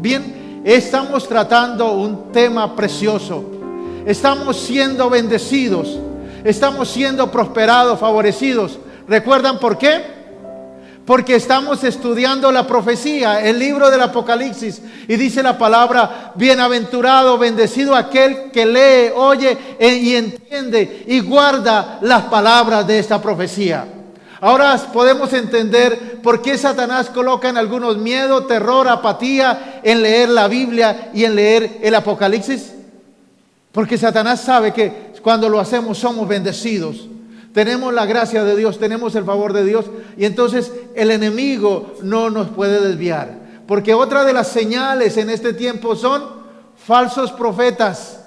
Bien, estamos tratando un tema precioso. Estamos siendo bendecidos. Estamos siendo prosperados, favorecidos. ¿Recuerdan por qué? Porque estamos estudiando la profecía, el libro del Apocalipsis. Y dice la palabra: bienaventurado, bendecido aquel que lee, oye y entiende y guarda las palabras de esta profecía. Ahora podemos entender por qué Satanás coloca en algunos miedo, terror, apatía en leer la Biblia y en leer el Apocalipsis. Porque Satanás sabe que cuando lo hacemos somos bendecidos. Tenemos la gracia de Dios, tenemos el favor de Dios, y entonces el enemigo no nos puede desviar. Porque otra de las señales en este tiempo son falsos profetas,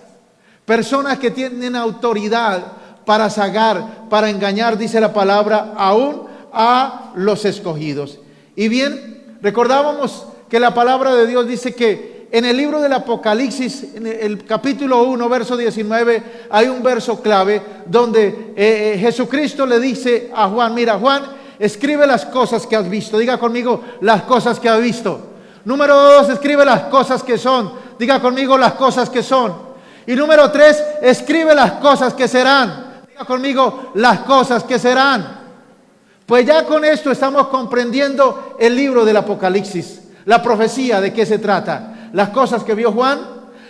personas que tienen autoridad para cegar, para engañar, dice la palabra, aún a los escogidos. Y bien, recordábamos que la palabra de Dios dice que en el libro del Apocalipsis, en el capítulo 1, verso 19, hay un verso clave donde Jesucristo le dice a Juan: mira, Juan, escribe las cosas que has visto. Diga conmigo: las cosas que has visto. Número 2, escribe las cosas que son. Diga conmigo: las cosas que son. Y número 3, escribe las cosas que serán. Diga conmigo: las cosas que serán. Pues ya con esto estamos comprendiendo el libro del Apocalipsis, la profecía, de qué se trata. Las cosas que vio Juan,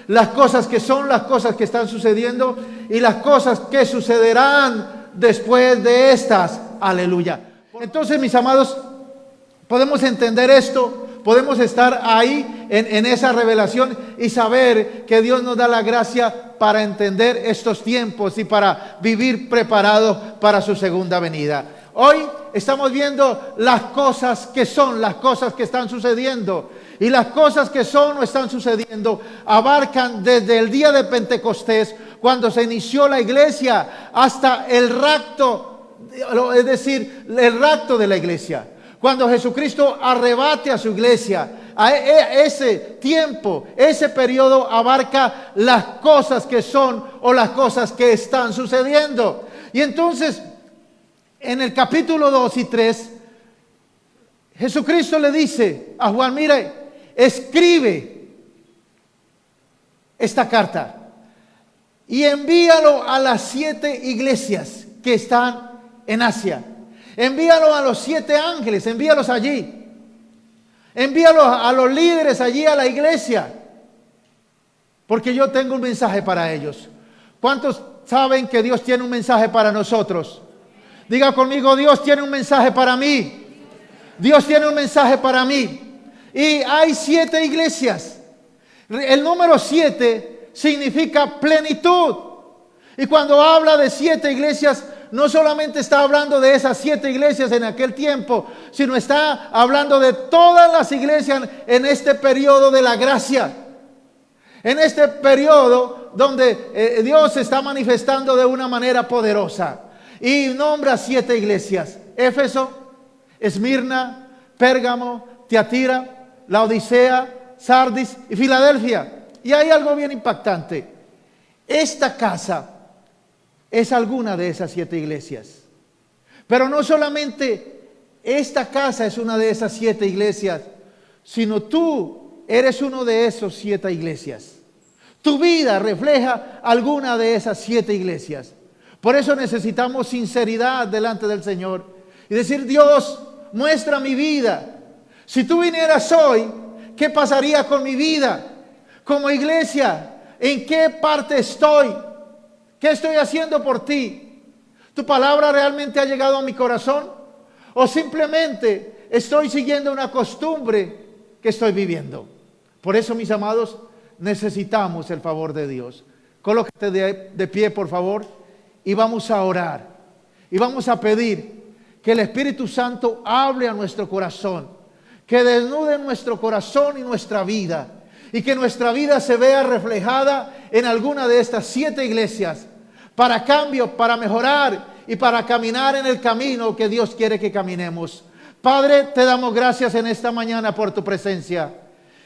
las cosas que son, las cosas que están sucediendo y las cosas que sucederán después de estas. Aleluya. Entonces, mis amados, podemos entender esto, podemos estar ahí en esa revelación y saber que Dios nos da la gracia para entender estos tiempos y para vivir preparados para su segunda venida. Hoy estamos viendo las cosas que son, las cosas que están sucediendo. Y las cosas que son o están sucediendo abarcan desde el día de Pentecostés, cuando se inició la iglesia, hasta el rapto, es decir, el rapto de la iglesia. Cuando Jesucristo arrebate a su iglesia, a ese tiempo, ese periodo abarca las cosas que son o las cosas que están sucediendo. Y entonces, en el capítulo 2 y 3, Jesucristo le dice a Juan: mire, escribe esta carta y envíalo a las 7 iglesias que están en Asia. Envíalo a los 7 ángeles, envíalos allí. Envíalos a los líderes allí, a la iglesia. Porque yo tengo un mensaje para ellos. ¿Cuántos saben que Dios tiene un mensaje para nosotros? Diga conmigo: Dios tiene un mensaje para mí. Dios tiene un mensaje para mí. Y hay 7 iglesias. El número 7 significa plenitud. Y cuando habla de 7 iglesias, no solamente está hablando de esas 7 iglesias en aquel tiempo, sino está hablando de todas las iglesias en este periodo de la gracia. En este periodo donde Dios se está manifestando de una manera poderosa. Y nombra 7 iglesias: Éfeso, Esmirna, Pérgamo, Tiatira, Laodicea, Sardis y Filadelfia. Y hay algo bien impactante. Esta casa es alguna de esas 7 iglesias. Pero no solamente esta casa es una de esas 7 iglesias, sino tú eres uno de esos 7 iglesias. Tu vida refleja alguna de esas 7 iglesias. Por eso necesitamos sinceridad delante del Señor y decir: Dios, muestra mi vida. Si tú vinieras hoy, ¿qué pasaría con mi vida? Como iglesia, ¿en qué parte estoy? ¿Qué estoy haciendo por ti? ¿Tu palabra realmente ha llegado a mi corazón? ¿O simplemente estoy siguiendo una costumbre que estoy viviendo? Por eso, mis amados, necesitamos el favor de Dios. Colócate de pie, por favor, y vamos a orar. Y vamos a pedir que el Espíritu Santo hable a nuestro corazón, que desnude nuestro corazón y nuestra vida, y que nuestra vida se vea reflejada en alguna de estas 7 iglesias, para cambio, para mejorar y para caminar en el camino que Dios quiere que caminemos. Padre, te damos gracias en esta mañana por tu presencia,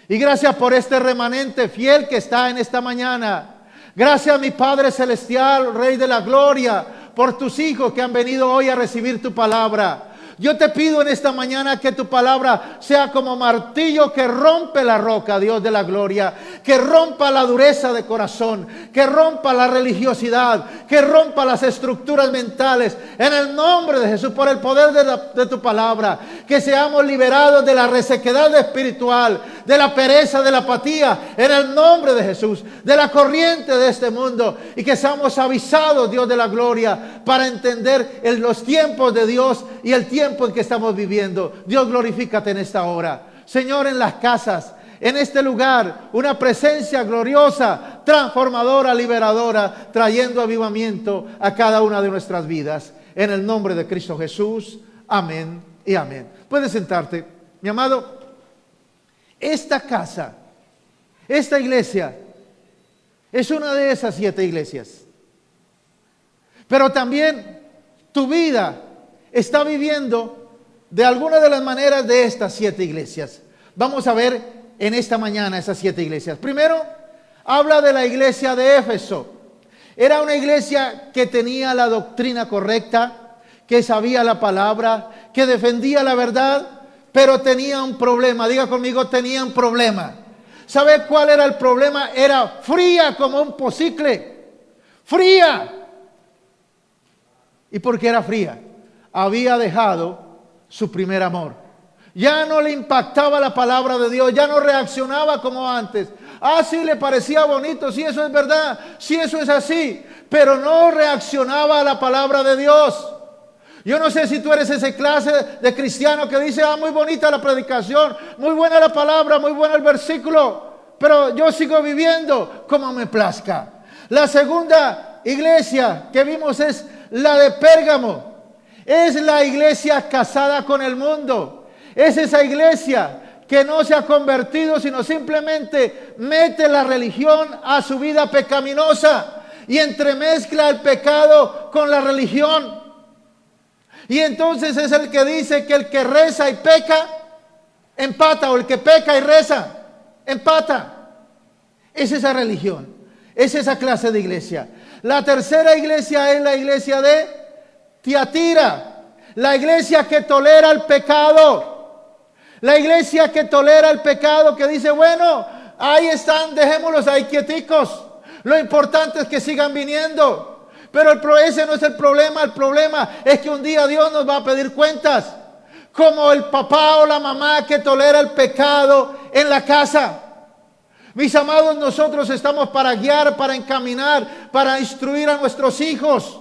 y gracias por este remanente fiel que está en esta mañana. Gracias, mi Padre Celestial, Rey de la Gloria, por tus hijos que han venido hoy a recibir tu palabra. Yo te pido en esta mañana que tu palabra sea como martillo que rompe la roca, Dios de la gloria, que rompa la dureza de corazón, que rompa la religiosidad, que rompa las estructuras mentales, en el nombre de Jesús, por el poder de tu palabra, que seamos liberados de la resequedad espiritual, de la pereza, de la apatía, en el nombre de Jesús, de la corriente de este mundo, y que seamos avisados, Dios de la gloria, para entender los tiempos de Dios y el tiempo en que estamos viviendo. Dios, glorifícate en esta hora. Señor, en las casas, en este lugar, una presencia gloriosa, transformadora, liberadora, trayendo avivamiento a cada una de nuestras vidas. En el nombre de Cristo Jesús. Amén y amén. Puedes sentarte, mi amado. Esta casa, esta iglesia, es una de esas 7 iglesias. Pero también tu vida está viviendo de alguna de las maneras de estas 7 iglesias. Vamos a ver en esta mañana esas 7 iglesias. Primero, habla de la iglesia de Éfeso. Era una iglesia que tenía la doctrina correcta, que sabía la palabra, que defendía la verdad, pero tenía un problema. Diga conmigo, tenía un problema. ¿Sabe cuál era el problema? Era fría como un pocicle. Fría. ¿Y por qué era fría? Había dejado su primer amor. Ya no le impactaba la palabra de Dios, ya no reaccionaba como antes. Sí le parecía bonito, sí, eso es verdad, sí, eso es así, pero no reaccionaba a la palabra de Dios. Yo no sé si tú eres esa clase de cristiano que dice, muy bonita la predicación, muy buena la palabra, muy bueno el versículo, pero yo sigo viviendo como me plazca. La segunda iglesia que vimos es la de Pérgamo. Es la iglesia casada con el mundo. Es esa iglesia que no se ha convertido, sino simplemente mete la religión a su vida pecaminosa y entremezcla el pecado con la religión. Y entonces es el que dice que el que reza y peca, empata, o el que peca y reza, empata. Es esa religión, es esa clase de iglesia. La tercera iglesia es la iglesia de Tiatira, la iglesia que tolera el pecado, la iglesia que tolera el pecado, que dice, bueno, ahí están, dejémoslos ahí quieticos, lo importante es que sigan viniendo. Pero ese no es el problema es que un día Dios nos va a pedir cuentas, como el papá o la mamá que tolera el pecado en la casa. Mis amados, nosotros estamos para guiar, para encaminar, para instruir a nuestros hijos,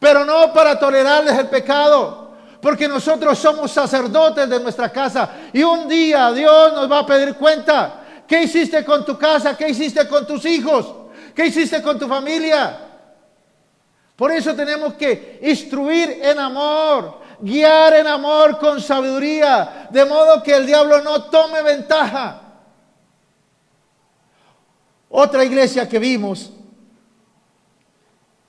pero no para tolerarles el pecado, porque nosotros somos sacerdotes de nuestra casa y un día Dios nos va a pedir cuenta. ¿Qué hiciste con tu casa? ¿Qué hiciste con tus hijos? ¿Qué hiciste con tu familia? Por eso tenemos que instruir en amor, guiar en amor con sabiduría, de modo que el diablo no tome ventaja. Otra iglesia que vimos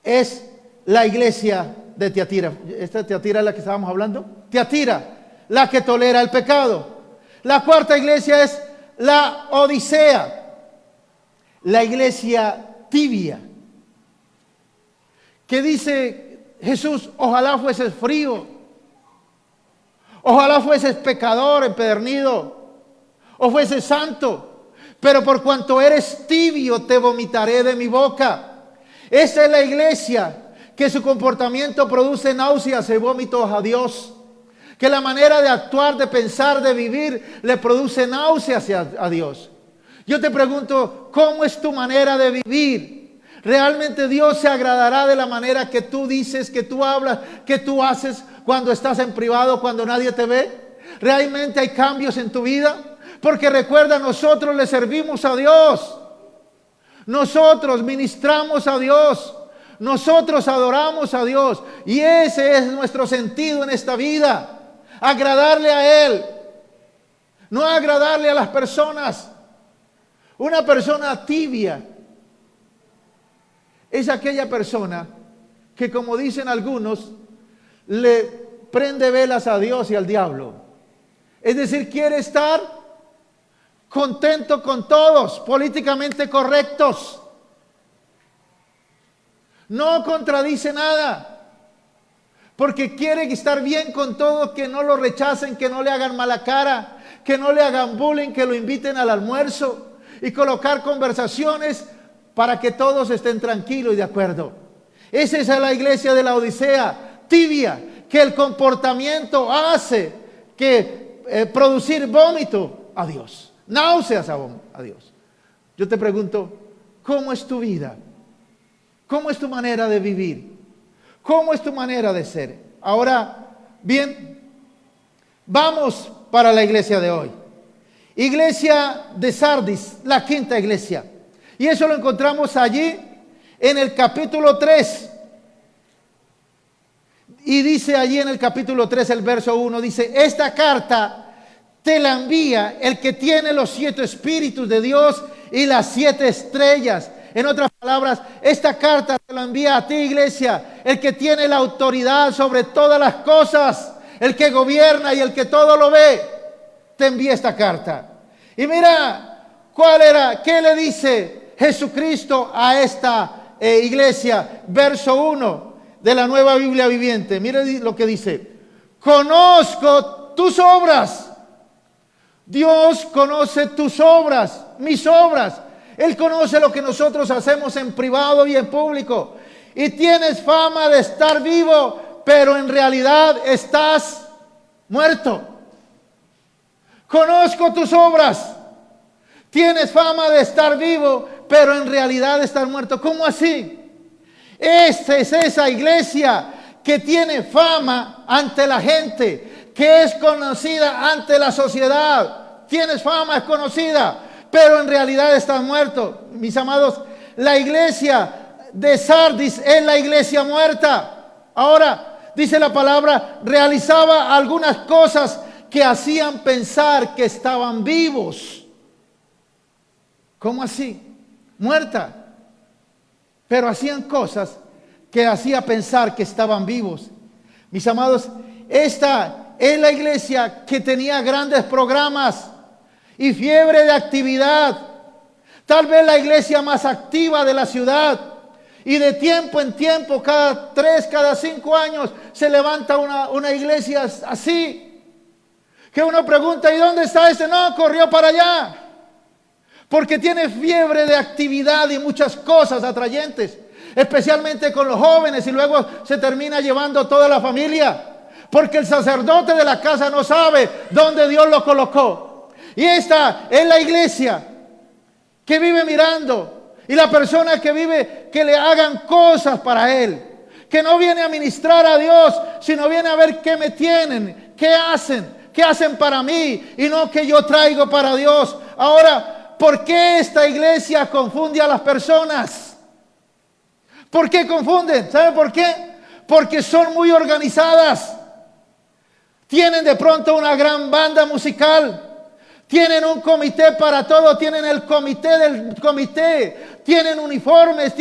es la iglesia de Tiatira. ¿Esta Tiatira es la que estábamos hablando? Tiatira, la que tolera el pecado. La cuarta iglesia es la Odisea, la iglesia tibia, que dice Jesús, ojalá fueses frío, ojalá fueses pecador, empedernido, o fueses santo, pero por cuanto eres tibio te vomitaré de mi boca. Esa es la iglesia que su comportamiento produce náuseas y vómitos a Dios, que la manera de actuar, de pensar, de vivir le produce náuseas a Dios. Yo te pregunto, ¿cómo es tu manera de vivir? ¿Realmente Dios se agradará de la manera que tú dices, que tú hablas, que tú haces cuando estás en privado, cuando nadie te ve? ¿Realmente hay cambios en tu vida? Porque recuerda, nosotros le servimos a Dios. Nosotros ministramos a Dios. Nosotros adoramos a Dios. Y ese es nuestro sentido en esta vida. Agradarle a Él. No agradarle a las personas. Una persona tibia es aquella persona que, como dicen algunos, le prende velas a Dios y al diablo. Es decir, quiere estar contento con todos, políticamente correctos. No contradice nada. porque quiere estar bien con todos, que no lo rechacen, que no le hagan mala cara, que no le hagan bullying, que lo inviten al almuerzo y colocar conversaciones para que todos estén tranquilos y de acuerdo. Esa es la iglesia de la Odisea, tibia, que el comportamiento hace que producir vómito a Dios, náuseas a Dios. Yo te pregunto, ¿cómo es tu vida? ¿Cómo es tu manera de vivir? ¿Cómo es tu manera de ser? Ahora, bien, vamos para la iglesia de hoy. Iglesia de Sardis, la quinta iglesia. Y eso lo encontramos allí en el capítulo 3. Y dice allí en el capítulo 3, el verso 1, dice: esta carta te la envía el que tiene los 7 espíritus de Dios y las 7 estrellas. En otras palabras, esta carta te la envía a ti, iglesia, el que tiene la autoridad sobre todas las cosas, el que gobierna y el que todo lo ve, te envía esta carta. Y mira, ¿qué le dice Jesucristo a esta iglesia? Verso 1 de la Nueva Biblia Viviente. Mire lo que dice: conozco tus obras. Dios conoce tus obras, mis obras. Él conoce lo que nosotros hacemos en privado y en público. Y tienes fama de estar vivo, pero en realidad estás muerto. Conozco tus obras. Tienes fama de estar vivo, pero en realidad estás muerto. ¿Cómo así? Esta es esa iglesia que tiene fama ante la gente, que es conocida ante la sociedad. Tienes fama, es conocida, pero en realidad estás muerto. Mis amados, la iglesia de Sardis es la iglesia muerta. Ahora, dice la palabra, realizaba algunas cosas que hacían pensar que estaban vivos. ¿Cómo así? Muerta. Pero hacían cosas que hacían pensar que estaban vivos. Mis amados, esta es la iglesia que tenía grandes programas y fiebre de actividad. Tal vez la iglesia más activa de la ciudad. Y de tiempo en tiempo, cada 3, cada 5 años, se levanta una iglesia así. Que uno pregunta, ¿y dónde está ese? No, corrió para allá. Porque tiene fiebre de actividad y muchas cosas atrayentes. Especialmente con los jóvenes, y luego se termina llevando toda la familia. Porque el sacerdote de la casa no sabe dónde Dios lo colocó. Y esta es la iglesia que vive mirando. Y la persona que vive, que le hagan cosas para él. Que no viene a ministrar a Dios, sino viene a ver qué me tienen, qué hacen para mí, y no que yo traigo para Dios. Ahora, ¿por qué esta iglesia confunde a las personas? ¿Por qué confunden? ¿Sabe por qué? Porque son muy organizadas. Tienen de pronto una gran banda musical. Tienen un comité para todo. Tienen el comité del comité. Tienen uniformes.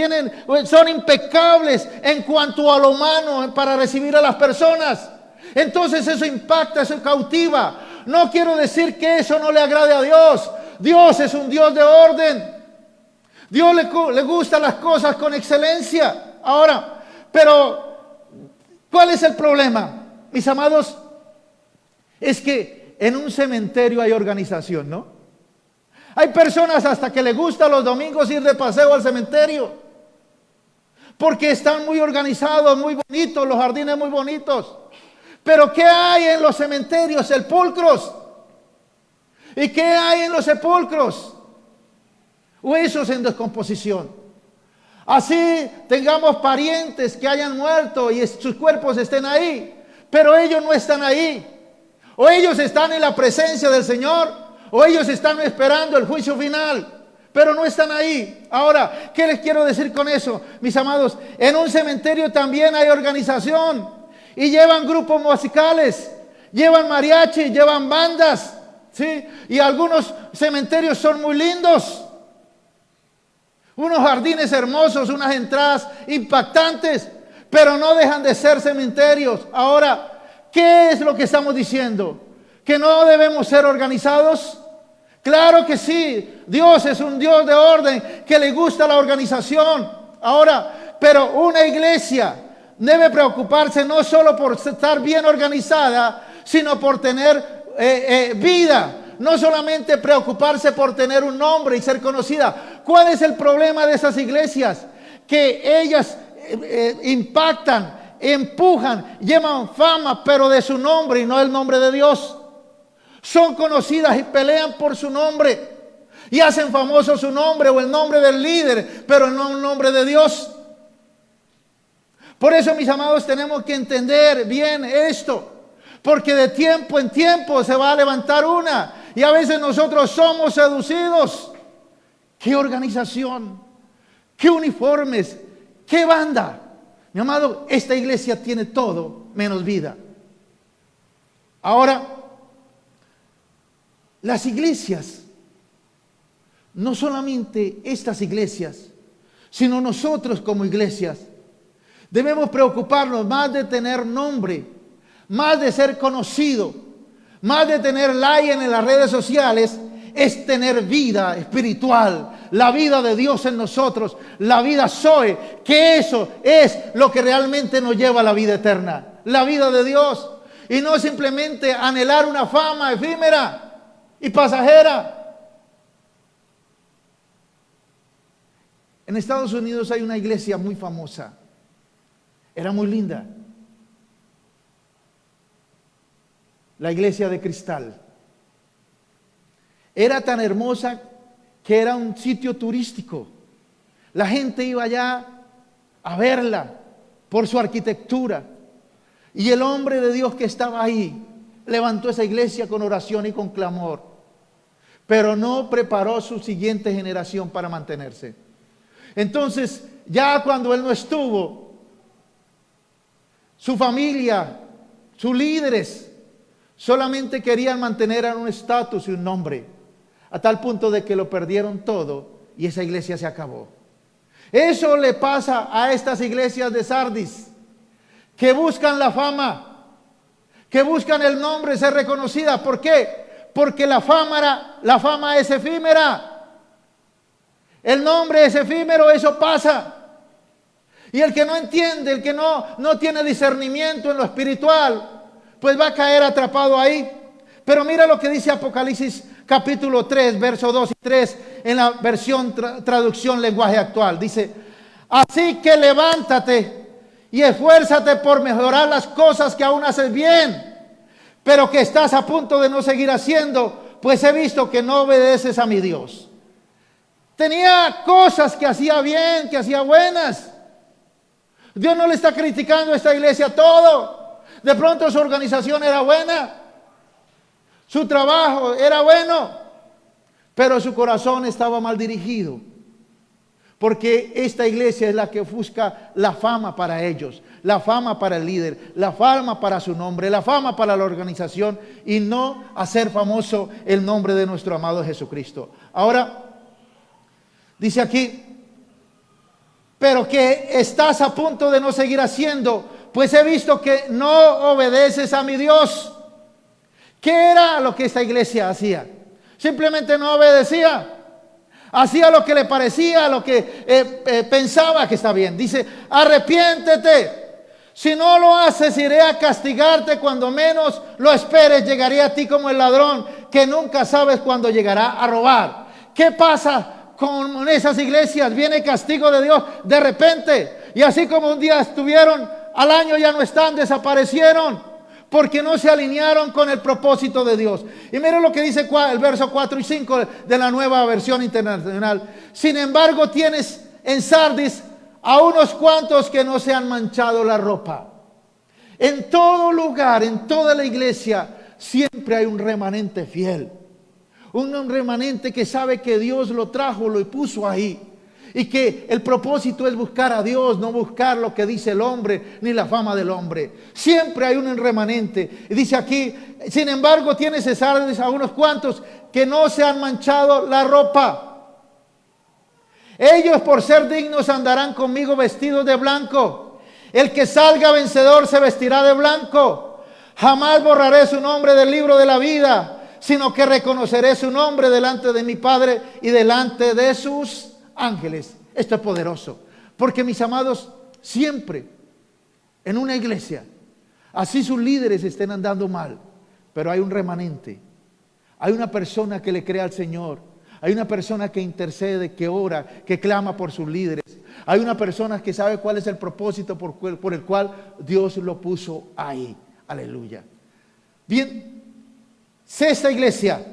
Son impecables en cuanto a lo humano para recibir a las personas. Entonces eso impacta, eso cautiva. No quiero decir que eso no le agrade a Dios. Dios es un Dios de orden. Dios le gustan las cosas con excelencia. Ahora, pero ¿cuál es el problema, mis amados? Es que en un cementerio hay organización, ¿no? Hay personas hasta que les gusta los domingos ir de paseo al cementerio, porque están muy organizados, muy bonitos, los jardines muy bonitos. Pero ¿qué hay en los cementerios? Sepulcros. ¿Y qué hay en los sepulcros? Huesos en descomposición. Así tengamos parientes que hayan muerto y sus cuerpos estén ahí, pero ellos no están ahí. O ellos están en la presencia del Señor, o ellos están esperando el juicio final, pero no están ahí. Ahora, ¿qué les quiero decir con eso, mis amados? En un cementerio también hay organización, y llevan grupos musicales, llevan mariachi, llevan bandas, ¿sí? Y algunos cementerios son muy lindos. Unos jardines hermosos, unas entradas impactantes, pero no dejan de ser cementerios. Ahora, ¿qué es lo que estamos diciendo? ¿Que no debemos ser organizados? Claro que sí. Dios es un Dios de orden, que le gusta la organización. Ahora, pero una iglesia debe preocuparse no solo por estar bien organizada, sino por tener vida. No solamente preocuparse por tener un nombre y ser conocida. ¿Cuál es el problema de esas iglesias? Que ellas impactan, empujan, llevan fama, pero de su nombre y no el nombre de Dios. Son conocidas y pelean por su nombre y hacen famoso su nombre o el nombre del líder, pero no el nombre de Dios. Por eso, mis amados, tenemos que entender bien esto, porque de tiempo en tiempo se va a levantar una, y a veces nosotros somos seducidos. ¿Qué organización? ¿Qué uniformes? ¿Qué banda? Mi amado, esta iglesia tiene todo menos vida. Ahora, las iglesias, no solamente estas iglesias, sino nosotros como iglesias, debemos preocuparnos más de tener nombre, más de ser conocido, más de tener like en las redes sociales, es tener vida espiritual, la vida de Dios en nosotros, la vida Zoe, que eso es lo que realmente nos lleva a la vida eterna, la vida de Dios, y no simplemente anhelar una fama efímera y pasajera. En Estados Unidos hay una iglesia muy famosa, era muy linda, la iglesia de cristal. Era tan hermosa que era un sitio turístico. La gente iba allá a verla por su arquitectura. Y el hombre de Dios que estaba ahí levantó esa iglesia con oración y con clamor, pero no preparó su siguiente generación para mantenerse. Entonces, ya cuando él no estuvo, su familia, sus líderes, solamente querían mantener un estatus y un nombre, a tal punto de que lo perdieron todo y esa iglesia se acabó. Eso le pasa a estas iglesias de Sardis, que buscan la fama, que buscan el nombre, ser reconocida. ¿Por qué? Porque la fama es efímera. El nombre es efímero, eso pasa. Y el que no entiende, el que no tiene discernimiento en lo espiritual, pues va a caer atrapado ahí. Pero mira lo que dice Apocalipsis capítulo 3, versos 2 y 3 en la versión traducción lenguaje actual. Dice: así que levántate y esfuérzate por mejorar las cosas que aún haces bien, pero que estás a punto de no seguir haciendo, pues he visto que no obedeces a mi Dios. Tenía cosas que hacía bien, que hacía buenas. Dios no le está criticando a esta iglesia todo. De pronto su organización era buena, su trabajo era bueno, pero su corazón estaba mal dirigido. Porque esta iglesia es la que busca la fama para ellos, la fama para el líder, la fama para su nombre, la fama para la organización, y no hacer famoso el nombre de nuestro amado Jesucristo. Ahora, dice aquí: pero que estás a punto de no seguir haciendo, pues he visto que no obedeces a mi Dios. ¿Qué era lo que esta iglesia hacía? Simplemente no obedecía. Hacía lo que le parecía, lo que pensaba que está bien. Dice: arrepiéntete. Si no lo haces, iré a castigarte cuando menos lo esperes. Llegaré a ti como el ladrón, que nunca sabes cuándo llegará a robar. ¿Qué pasa con esas iglesias? Viene castigo de Dios de repente. Y así como un día estuvieron, al año ya no están, desaparecieron, porque no se alinearon con el propósito de Dios. Y miren lo que dice el verso 4 y 5 de la Nueva Versión Internacional. Sin embargo, tienes en Sardis a unos cuantos que no se han manchado la ropa. En todo lugar, en toda la iglesia, siempre hay un remanente fiel. Un remanente que sabe que Dios lo trajo, lo puso ahí. Y que el propósito es buscar a Dios, no buscar lo que dice el hombre, ni la fama del hombre. Siempre hay un remanente. Y dice aquí: sin embargo, tienes en Sardis a unos cuantos que no se han manchado la ropa. Ellos, por ser dignos, andarán conmigo vestidos de blanco. El que salga vencedor se vestirá de blanco. Jamás borraré su nombre del libro de la vida, sino que reconoceré su nombre delante de mi Padre y delante de sus ángeles. Esto es poderoso, porque, mis amados, siempre en una iglesia, así sus líderes estén andando mal, pero hay un remanente, hay una persona que le cree al Señor, hay una persona que intercede, que ora, que clama por sus líderes, hay una persona que sabe cuál es el propósito por el cual Dios lo puso ahí. Aleluya. Bien, sexta iglesia,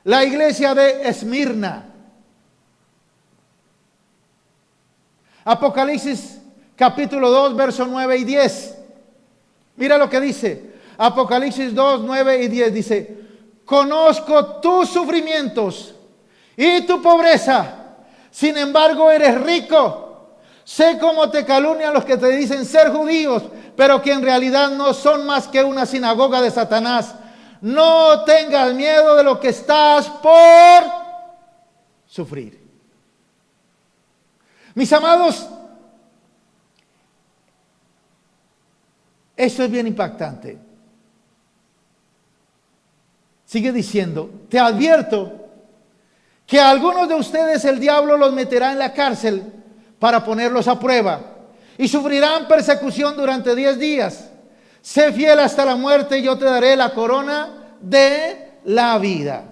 la iglesia de Esmirna. Apocalipsis capítulo 2, versos 9 y 10. Mira lo que dice. Apocalipsis 2, 9 y 10 dice: conozco tus sufrimientos y tu pobreza, sin embargo eres rico. Sé cómo te calumnian los que te dicen ser judíos, pero que en realidad no son más que una sinagoga de Satanás. No tengas miedo de lo que estás por sufrir. Mis amados, esto es bien impactante. Sigue diciendo: te advierto que a algunos de ustedes el diablo los meterá en la cárcel para ponerlos a prueba, y sufrirán persecución durante 10 días. Sé fiel hasta la muerte y yo te daré la corona de la vida.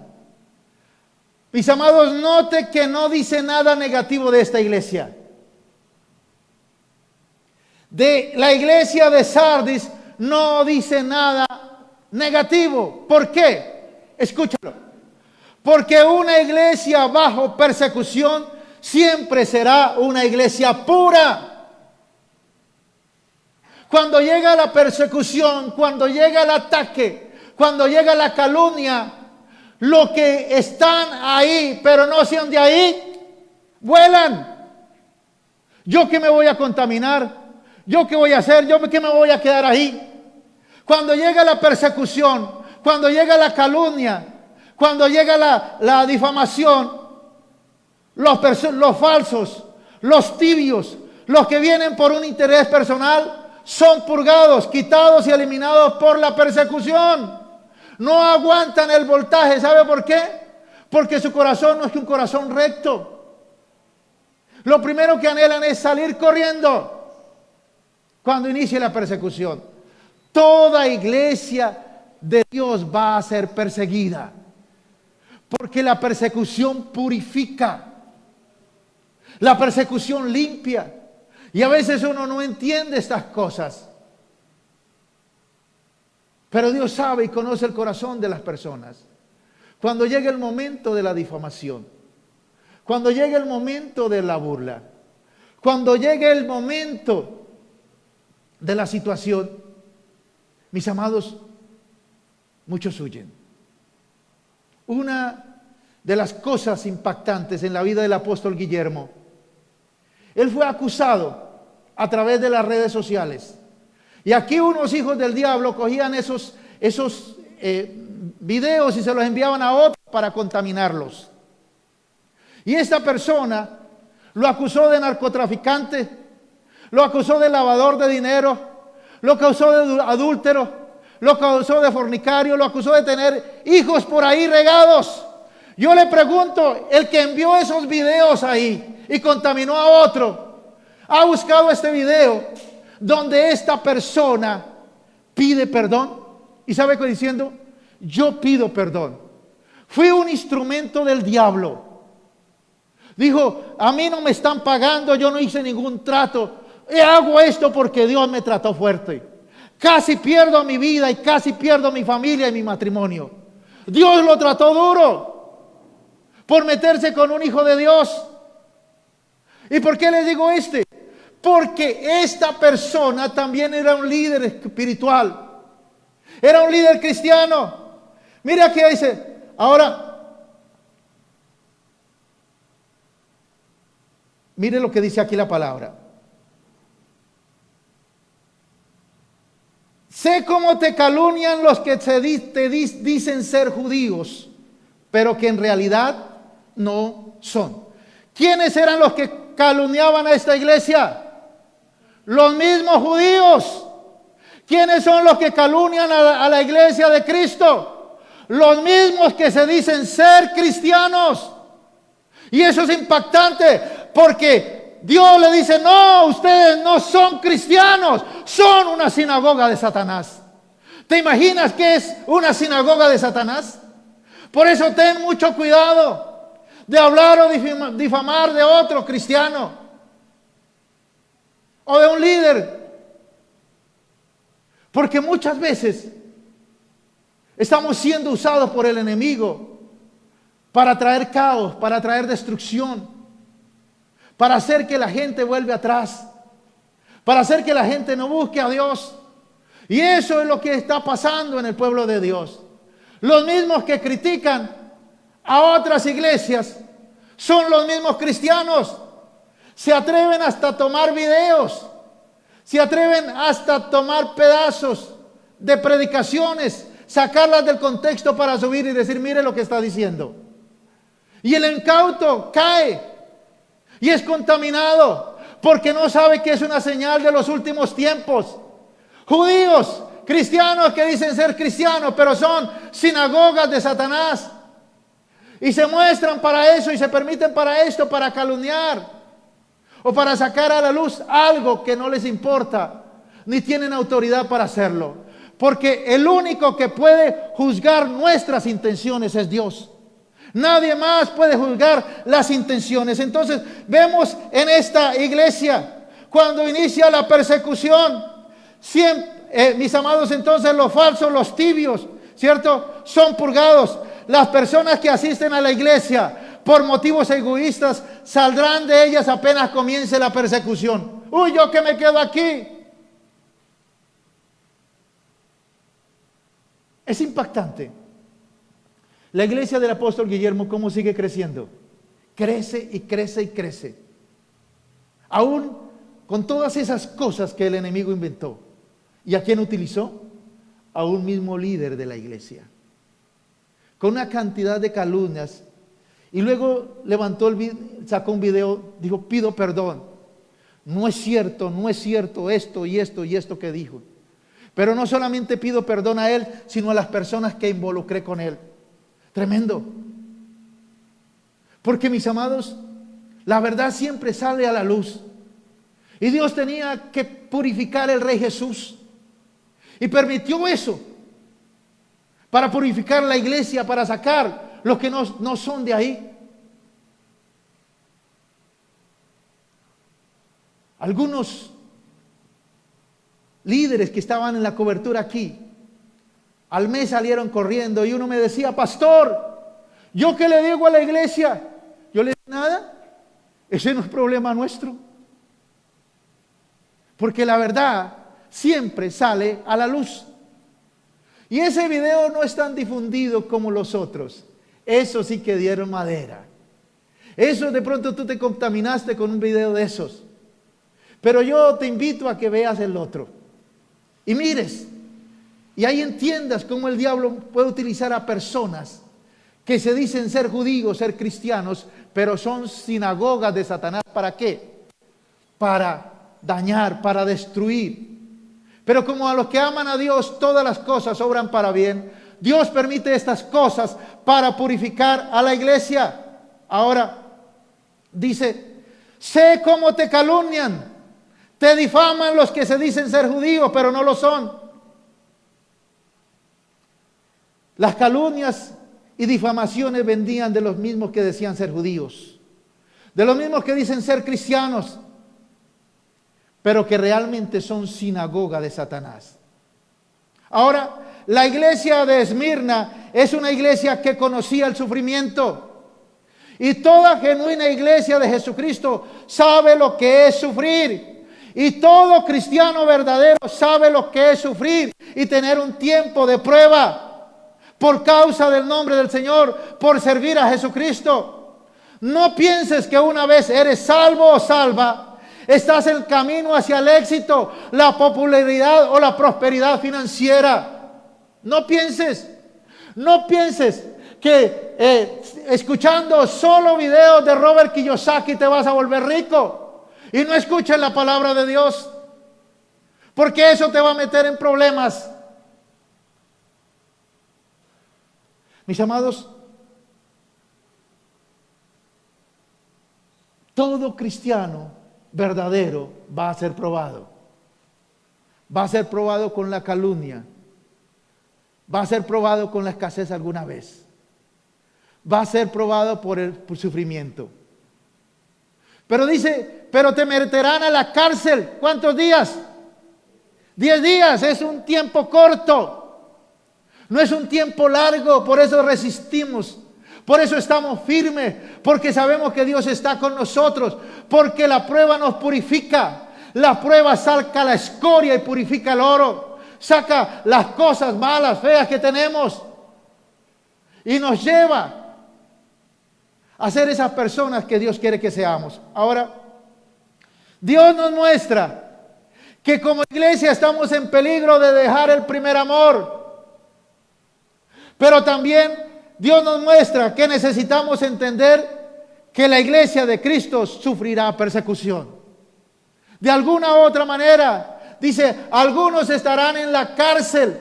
Mis amados, note que no dice nada negativo de esta iglesia. De la iglesia de Sardis no dice nada negativo. ¿Por qué? Escúchalo. Porque una iglesia bajo persecución siempre será una iglesia pura. Cuando llega la persecución, cuando llega el ataque, cuando llega la calumnia, los que están ahí pero no sean de ahí, vuelan. ¿Yo qué me voy a contaminar? ¿Yo qué voy a hacer? ¿Yo qué me voy a quedar ahí? Cuando llega la persecución, cuando llega la calumnia, cuando llega la difamación, los falsos, los tibios, los que vienen por un interés personal, son purgados, quitados y eliminados por la persecución. No aguantan el voltaje. ¿Sabe por qué? Porque su corazón no es que un corazón recto. Lo primero que anhelan es salir corriendo cuando inicie la persecución. Toda iglesia de Dios va a ser perseguida, porque la persecución purifica, la persecución limpia. Y a veces uno no entiende estas cosas, pero Dios sabe y conoce el corazón de las personas. Cuando llegue el momento de la difamación, cuando llegue el momento de la burla, cuando llegue el momento de la situación, mis amados, muchos huyen. Una de las cosas impactantes en la vida del apóstol Guillermo, él fue acusado a través de las redes sociales. Y aquí unos hijos del diablo cogían esos videos y se los enviaban a otros para contaminarlos. Y esta persona lo acusó de narcotraficante, lo acusó de lavador de dinero, lo acusó de adúltero, lo acusó de fornicario, lo acusó de tener hijos por ahí regados. Yo le pregunto, el que envió esos videos ahí y contaminó a otro, ha buscado este video donde esta persona pide perdón. ¿Y sabe qué diciendo? Yo pido perdón. Fui un instrumento del diablo. Dijo, a mí no me están pagando, yo no hice ningún trato. Hago esto porque Dios me trató fuerte. Casi pierdo mi vida y casi pierdo mi familia y mi matrimonio. Dios lo trató duro por meterse con un hijo de Dios. ¿Y por qué les digo este? Porque esta persona también era un líder espiritual. Era un líder cristiano. Mira aquí dice, ahora, mire lo que dice aquí la palabra. Sé cómo te calumnian los que te dicen ser judíos, pero que en realidad no son. ¿Quiénes eran los que calumniaban a esta iglesia? Los mismos judíos. ¿Quiénes son los que calumnian a la iglesia de Cristo? Los mismos que se dicen ser cristianos. Y eso es impactante, porque Dios le dice, no, ustedes no son cristianos, son una sinagoga de Satanás. ¿Te imaginas qué es una sinagoga de Satanás? Por eso ten mucho cuidado de hablar o difamar de otro cristiano o de un líder. Porque muchas veces estamos siendo usados por el enemigo para traer caos, para traer destrucción, para hacer que la gente vuelva atrás, para hacer que la gente no busque a Dios. Y eso es lo que está pasando en el pueblo de Dios. Los mismos que critican a otras iglesias son los mismos cristianos. Se atreven hasta a tomar videos, se atreven hasta a tomar pedazos de predicaciones, sacarlas del contexto para subir y decir, mire lo que está diciendo. Y el incauto cae y es contaminado porque no sabe que es una señal de los últimos tiempos. Judíos, cristianos que dicen ser cristianos, pero son sinagogas de Satanás. Y se muestran para eso y se permiten para esto, para calumniar o para sacar a la luz algo que no les importa, ni tienen autoridad para hacerlo. Porque el único que puede juzgar nuestras intenciones es Dios. Nadie más puede juzgar las intenciones. Entonces vemos en esta iglesia, cuando inicia la persecución, siempre, mis amados, entonces los falsos, los tibios, ¿cierto? Son purgados. Las personas que asisten a la iglesia por motivos egoístas saldrán de ellas apenas comience la persecución. Uy, yo que me quedo aquí. Es impactante. La iglesia del apóstol Guillermo, ¿cómo sigue creciendo? Crece y crece y crece. Aún con todas esas cosas que el enemigo inventó. ¿Y a quién utilizó? A un mismo líder de la iglesia. Con una cantidad de calumnias. Y luego sacó un video, dijo, pido perdón. No es cierto esto y esto y esto que dijo. Pero no solamente pido perdón a él, sino a las personas que involucré con él. Tremendo. Porque, mis amados, la verdad siempre sale a la luz. Y Dios tenía que purificar al Rey Jesús. Y permitió eso. Para purificar la iglesia, para sacar los que no son de ahí. Algunos líderes que estaban en la cobertura aquí, al mes salieron corriendo y uno me decía, pastor, ¿yo qué le digo a la iglesia? Yo le digo, nada, ese no es problema nuestro. Porque la verdad siempre sale a la luz. Y ese video no es tan difundido como los otros. Eso sí que dieron madera. Eso de pronto tú te contaminaste con un video de esos. Pero yo te invito a que veas el otro. Y mires. Y ahí entiendas cómo el diablo puede utilizar a personas que se dicen ser judíos, ser cristianos, pero son sinagogas de Satanás. ¿Para qué? Para dañar, para destruir. Pero como a los que aman a Dios todas las cosas obran para bien, Dios permite estas cosas para purificar a la iglesia. Ahora, dice, sé cómo te calumnian, te difaman los que se dicen ser judíos, pero no lo son. Las calumnias y difamaciones vendían de los mismos que decían ser judíos, de los mismos que dicen ser cristianos, pero que realmente son sinagoga de Satanás. Ahora, la iglesia de Esmirna es una iglesia que conocía el sufrimiento. Y toda genuina iglesia de Jesucristo sabe lo que es sufrir. Y todo cristiano verdadero sabe lo que es sufrir y tener un tiempo de prueba por causa del nombre del Señor, por servir a Jesucristo. No pienses que una vez eres salvo o salva, estás en el camino hacia el éxito, la popularidad o la prosperidad financiera. No pienses que escuchando solo videos de Robert Kiyosaki te vas a volver rico. Y no escuches la palabra de Dios, porque eso te va a meter en problemas. Mis amados, todo cristiano verdadero va a ser probado. Va a ser probado con la calumnia. Va a ser probado con la escasez alguna vez. Va a ser probado por el sufrimiento. Pero dice, pero te meterán a la cárcel. ¿Cuántos días? 10 días. Es un tiempo corto. No es un tiempo largo. Por eso resistimos. Por eso estamos firmes. Porque sabemos que Dios está con nosotros. Porque la prueba nos purifica. La prueba saca la escoria y purifica el oro. Saca las cosas malas, feas que tenemos. Y nos lleva a ser esas personas que Dios quiere que seamos. Ahora, Dios nos muestra que como iglesia estamos en peligro de dejar el primer amor. Pero también Dios nos muestra que necesitamos entender que la iglesia de Cristo sufrirá persecución. De alguna u otra manera, dice, algunos estarán en la cárcel.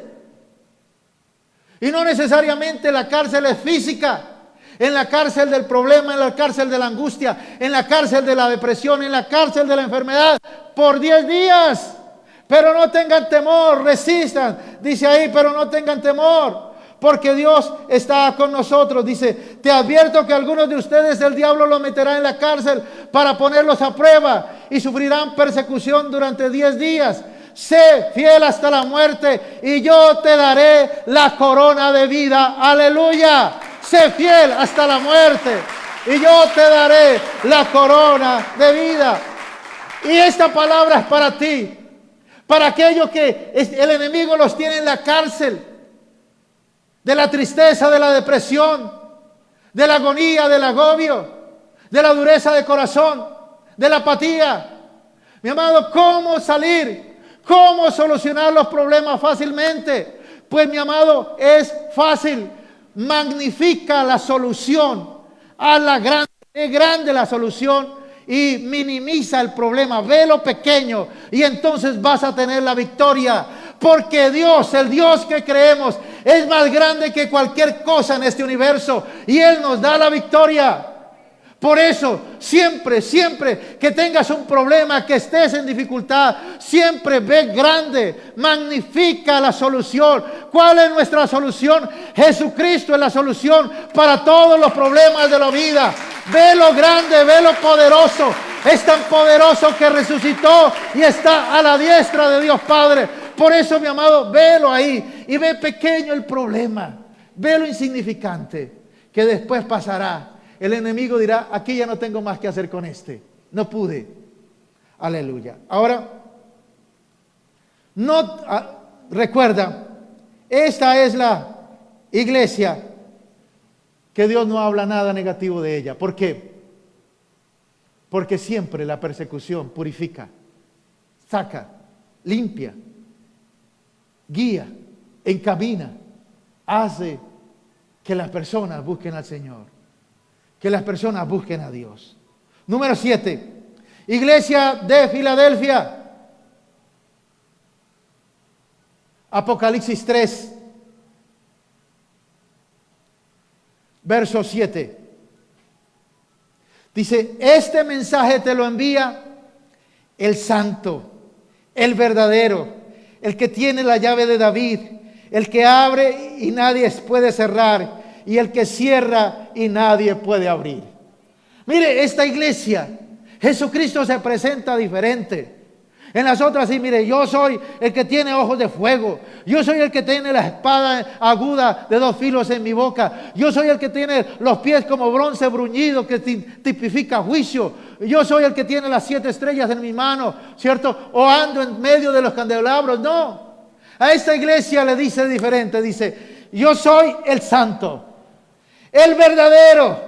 Y no necesariamente la cárcel es física. En la cárcel del problema, en la cárcel de la angustia, en la cárcel de la depresión, en la cárcel de la enfermedad, por 10 días. Pero no tengan temor, resistan. Dice ahí, pero no tengan temor, porque Dios está con nosotros. Dice, te advierto que algunos de ustedes el diablo los meterá en la cárcel para ponerlos a prueba y sufrirán persecución durante 10 días. Sé fiel hasta la muerte y yo te daré la corona de vida. Aleluya. Sé fiel hasta la muerte y yo te daré la corona de vida. Y esta palabra es para ti, para aquellos que el enemigo los tiene en la cárcel, de la tristeza, de la depresión, de la agonía, del agobio, de la dureza de corazón, de la apatía. Mi amado, ¿cómo salir? ¿Cómo solucionar los problemas fácilmente? Pues mi amado, es fácil. Magnifica la solución, es grande la solución y minimiza el problema, ve lo pequeño y entonces vas a tener la victoria, porque Dios, el Dios que creemos, es más grande que cualquier cosa en este universo y Él nos da la victoria. Por eso, siempre que tengas un problema, que estés en dificultad, siempre ve grande, magnifica la solución. ¿Cuál es nuestra solución? Jesucristo es la solución para todos los problemas de la vida. Ve lo grande, ve lo poderoso. Es tan poderoso que resucitó y está a la diestra de Dios Padre. Por eso, mi amado, velo ahí y ve pequeño el problema. Ve lo insignificante que después pasará. El enemigo dirá, aquí ya no tengo más que hacer con este. No pude. Aleluya. Ahora, recuerda, esta es la iglesia que Dios no habla nada negativo de ella. ¿Por qué? Porque siempre la persecución purifica, saca, limpia, guía, encamina, hace que las personas busquen al Señor. Que las personas busquen a Dios. Número 7. Iglesia de Filadelfia. Apocalipsis 3. Verso 7. Dice, este mensaje te lo envía el santo, el verdadero, el que tiene la llave de David, el que abre y nadie puede cerrar, y el que cierra y nadie puede abrir. Mire, esta iglesia, Jesucristo se presenta diferente. En las otras sí, mire, yo soy el que tiene ojos de fuego. Yo soy el que tiene la espada aguda de 2 filos en mi boca. Yo soy el que tiene los pies como bronce bruñido que tipifica juicio. Yo soy el que tiene las 7 estrellas en mi mano, ¿cierto? O ando en medio de los candelabros. No, a esta iglesia le dice diferente. Dice, yo soy el santo, el verdadero,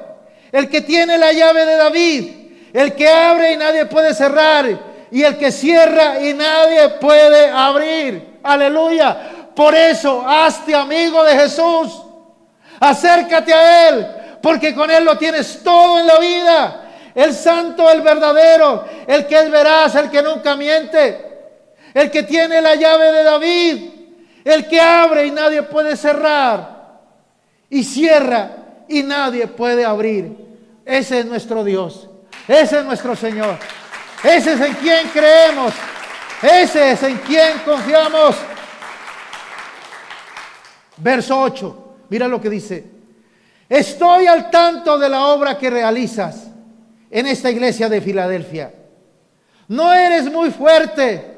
el que tiene la llave de David, el que abre y nadie puede cerrar, y el que cierra y nadie puede abrir. Aleluya. Por eso, hazte amigo de Jesús. Acércate a Él, porque con Él lo tienes todo en la vida. El santo, el verdadero, el que es veraz, el que nunca miente, el que tiene la llave de David, el que abre y nadie puede cerrar, y cierra y nadie puede abrir. Ese es nuestro Dios, ese es nuestro Señor. Ese es en quien creemos. Ese es en quien confiamos. Verso 8. Mira lo que dice. Estoy al tanto de la obra que realizas en esta iglesia de Filadelfia. No eres muy fuerte,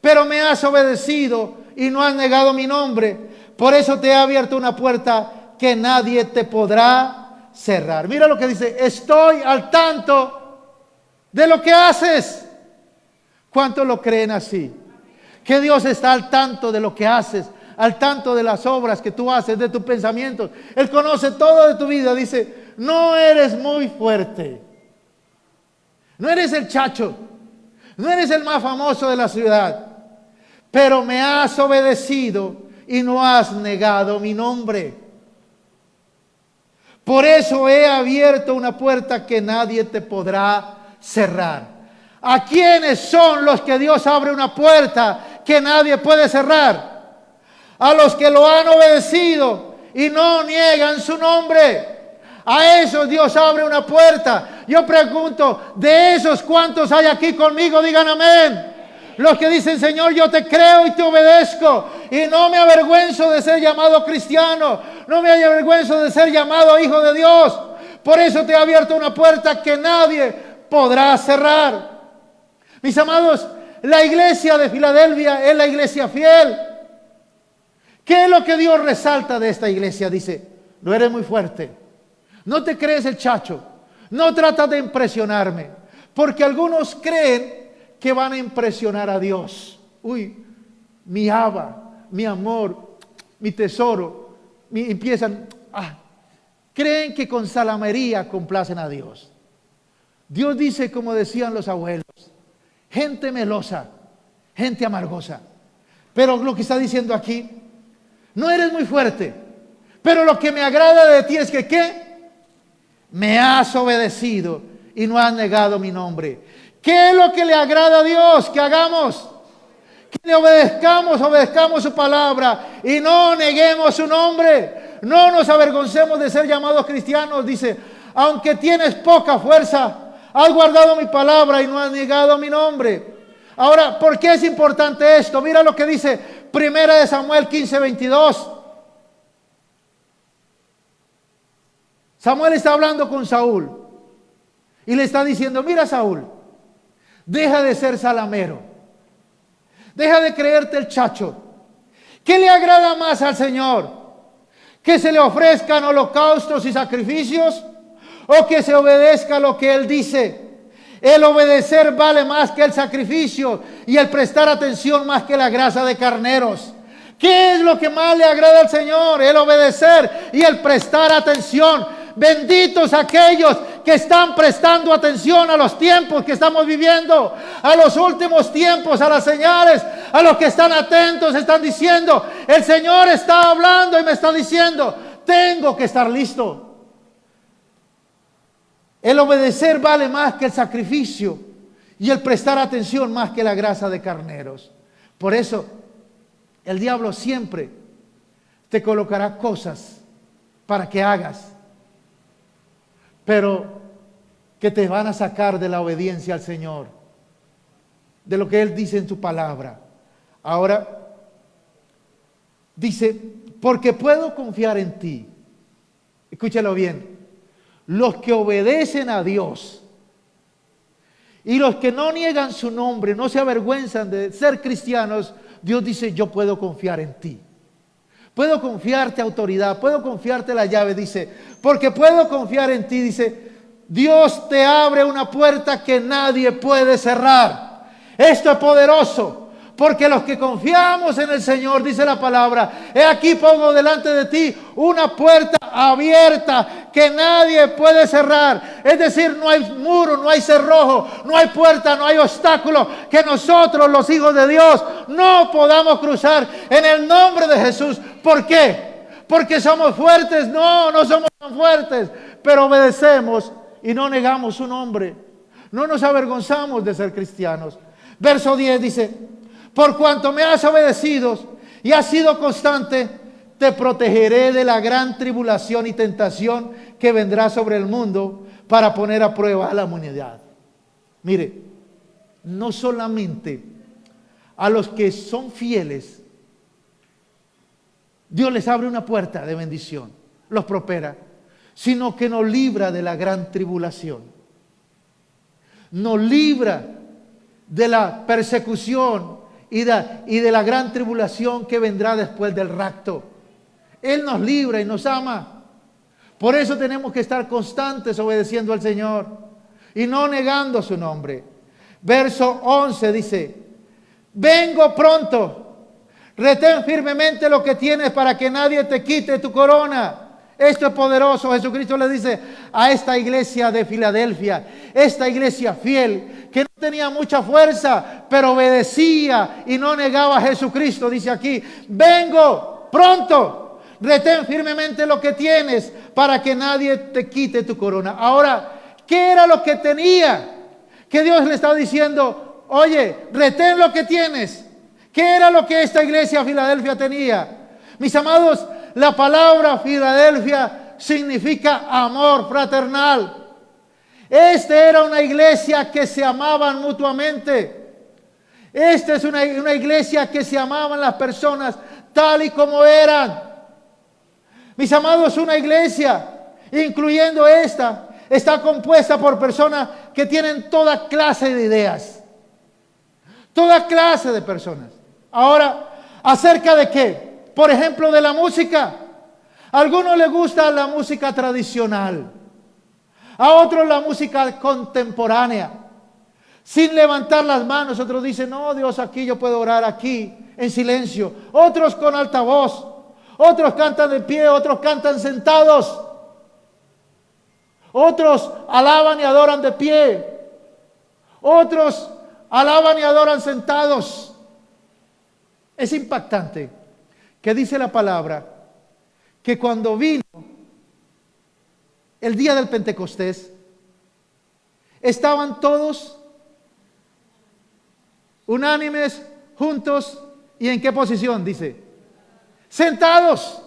pero me has obedecido y no has negado mi nombre. Por eso te he abierto una puerta que nadie te podrá cerrar. Mira lo que dice. Estoy al tanto de lo que haces. ¿Cuántos lo creen así? Que Dios está al tanto de lo que haces, al tanto de las obras que tú haces, de tus pensamientos. Él conoce todo de tu vida. Dice, no eres muy fuerte. No eres el chacho. No eres el más famoso de la ciudad. Pero me has obedecido y no has negado mi nombre. Por eso he abierto una puerta que nadie te podrá cerrar. ¿A quiénes son los que Dios abre una puerta que nadie puede cerrar? A los que lo han obedecido y no niegan su nombre. A esos Dios abre una puerta. Yo pregunto, de esos, ¿cuántos hay aquí conmigo? Digan amén. Los que dicen, Señor, yo te creo y te obedezco y no me avergüenzo de ser llamado cristiano, no me avergüenzo de ser llamado hijo de Dios. Por eso te he abierto una puerta que nadie podrá cerrar. Mis amados, la iglesia de Filadelfia es la iglesia fiel. ¿Qué es lo que Dios resalta de esta iglesia? Dice, no eres muy fuerte, no te crees el chacho, no tratas de impresionarme, porque algunos creen que van a impresionar a Dios. Uy, mi Abba, mi amor, mi tesoro, empiezan, creen que con salamería complacen a Dios. Dios dice, como decían los abuelos, gente melosa, gente amargosa. Pero lo que está diciendo aquí, no eres muy fuerte, pero lo que me agrada de ti es que ¿qué? Me has obedecido y no has negado mi nombre. ¿Qué es lo que le agrada a Dios que hagamos? Que le obedezcamos su palabra y no neguemos su nombre. No nos avergoncemos de ser llamados cristianos. Dice, aunque tienes poca fuerza, has guardado mi palabra y no has negado mi nombre. Ahora, ¿por qué es importante esto? Mira lo que dice 1 Samuel 15:22. Samuel está hablando con Saúl y le está diciendo, mira Saúl, deja de ser salamero, deja de creerte el chacho. ¿Qué le agrada más al Señor? ¿Que se le ofrezcan holocaustos y sacrificios o que se obedezca lo que Él dice? El obedecer vale más que el sacrificio y el prestar atención más que la grasa de carneros. ¿Qué es lo que más le agrada al Señor? El obedecer y el prestar atención. Benditos aquellos que están prestando atención a los tiempos que estamos viviendo, a los últimos tiempos, a las señales, a los que están atentos, están diciendo, el Señor está hablando y me está diciendo, tengo que estar listo. El obedecer vale más que el sacrificio y el prestar atención más que la grasa de carneros. Por eso, el diablo siempre te colocará cosas para que hagas, pero que te van a sacar de la obediencia al Señor, de lo que Él dice en su palabra. Ahora, dice, porque puedo confiar en ti. Escúchalo bien. Los que obedecen a Dios y los que no niegan su nombre, no se avergüenzan de ser cristianos, Dios dice, yo puedo confiar en ti. Puedo confiarte autoridad, puedo confiarte la llave, dice, porque puedo confiar en ti, dice, Dios te abre una puerta que nadie puede cerrar. Esto es poderoso, porque los que confiamos en el Señor, dice la palabra, he aquí pongo delante de ti una puerta abierta que nadie puede cerrar. Es decir, no hay muro, no hay cerrojo, no hay puerta, no hay obstáculo que nosotros, los hijos de Dios, no podamos cruzar en el nombre de Jesús. ¿Por qué? Porque somos fuertes. No, no somos tan fuertes, pero obedecemos y no negamos su nombre. No nos avergonzamos de ser cristianos. Verso 10 dice, por cuanto me has obedecido y has sido constante, te protegeré de la gran tribulación y tentación que vendrá sobre el mundo para poner a prueba a la humanidad. Mire, no solamente a los que son fieles, Dios les abre una puerta de bendición, los prospera, sino que nos libra de la gran tribulación. Nos libra de la persecución y de la gran tribulación que vendrá después del rapto. Él nos libra y nos ama. Por eso tenemos que estar constantes obedeciendo al Señor y no negando su nombre. Verso 11 dice: vengo pronto, retén firmemente lo que tienes para que nadie te quite tu corona. Esto es poderoso. Jesucristo le dice a esta iglesia de Filadelfia, esta iglesia fiel, que no tenía mucha fuerza, pero obedecía y no negaba a Jesucristo. Dice aquí: vengo pronto, retén firmemente lo que tienes para que nadie te quite tu corona. Ahora, ¿qué era lo que tenía? Que Dios le estaba diciendo: oye, retén lo que tienes. ¿Qué era lo que esta iglesia Filadelfia tenía? Mis amados, la palabra Filadelfia significa amor fraternal. Esta era una iglesia que se amaban mutuamente. Esta es una iglesia que se amaban las personas tal y como eran. Mis amados, una iglesia, incluyendo esta, está compuesta por personas que tienen toda clase de ideas. Toda clase de personas. Ahora, ¿acerca de qué? Por ejemplo, de la música. A algunos les gusta la música tradicional. A otros la música contemporánea. Sin levantar las manos. Otros dicen: no, Dios, aquí yo puedo orar aquí, en silencio. Otros con alta voz. Otros cantan de pie, otros cantan sentados. Otros alaban y adoran de pie. Otros alaban y adoran sentados. Es impactante que dice la palabra que cuando vino el día del Pentecostés, estaban todos unánimes, juntos. ¿Y en qué posición? Dice: sentados.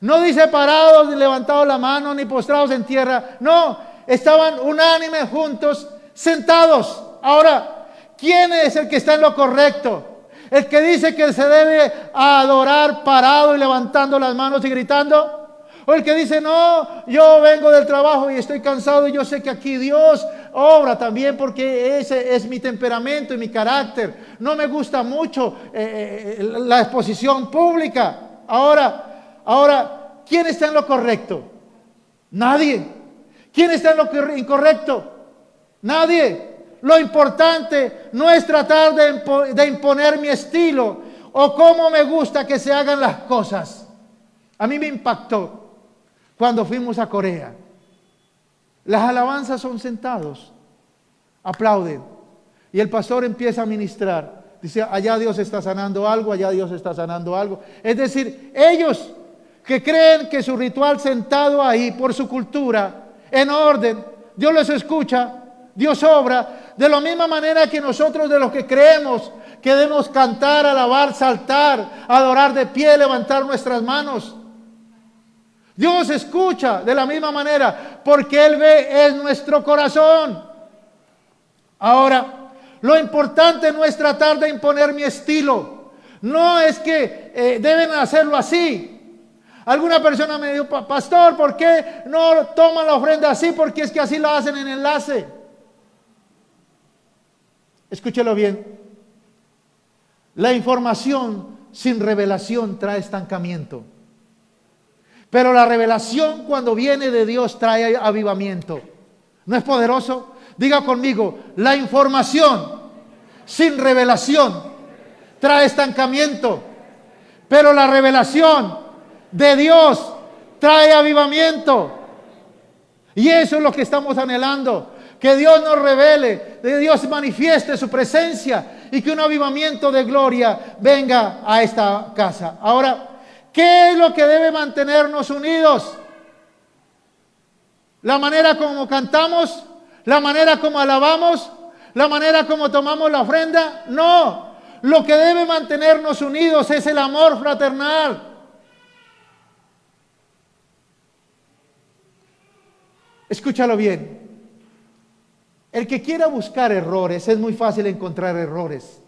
No dice parados, ni levantados la mano, ni postrados en tierra. No, estaban unánimes, juntos, sentados. Ahora, ¿quién es el que está en lo correcto? ¿El que dice que se debe adorar parado y levantando las manos y gritando? ¿O el que dice: no, yo vengo del trabajo y estoy cansado y yo sé que aquí Dios obra también porque ese es mi temperamento y mi carácter? No me gusta mucho la exposición pública. Ahora, ¿quién está en lo correcto? Nadie. ¿Quién está en lo incorrecto? Nadie. Lo importante no es tratar de imponer mi estilo o cómo me gusta que se hagan las cosas. A mí me impactó cuando fuimos a Corea. Las alabanzas son sentados, aplauden, y el pastor empieza a ministrar. Dice: allá Dios está sanando algo, allá Dios está sanando algo. Es decir, ellos que creen que su ritual sentado ahí por su cultura, en orden, Dios los escucha, Dios obra. De la misma manera que nosotros, de los que creemos que debemos cantar, alabar, saltar, adorar de pie, levantar nuestras manos, Dios escucha de la misma manera, porque Él ve en nuestro corazón. Ahora, lo importante no es tratar de imponer mi estilo. No es que deben hacerlo así. Alguna persona me dijo: pastor, ¿por qué no toman la ofrenda así? Porque es que así la hacen en enlace. Escúchelo bien. La información sin revelación trae estancamiento. Pero la revelación, cuando viene de Dios, trae avivamiento. ¿No es poderoso? Diga conmigo: la información sin revelación trae estancamiento. Pero la revelación de Dios trae avivamiento. Y eso es lo que estamos anhelando. Que Dios nos revele, que Dios manifieste su presencia y que un avivamiento de gloria venga a esta casa. Ahora, ¿qué es lo que debe mantenernos unidos? ¿La manera como cantamos? ¿La manera como alabamos? ¿La manera como tomamos la ofrenda? No. Lo que debe mantenernos unidos es el amor fraternal. Escúchalo bien. El que quiera buscar errores, es muy fácil encontrar errores.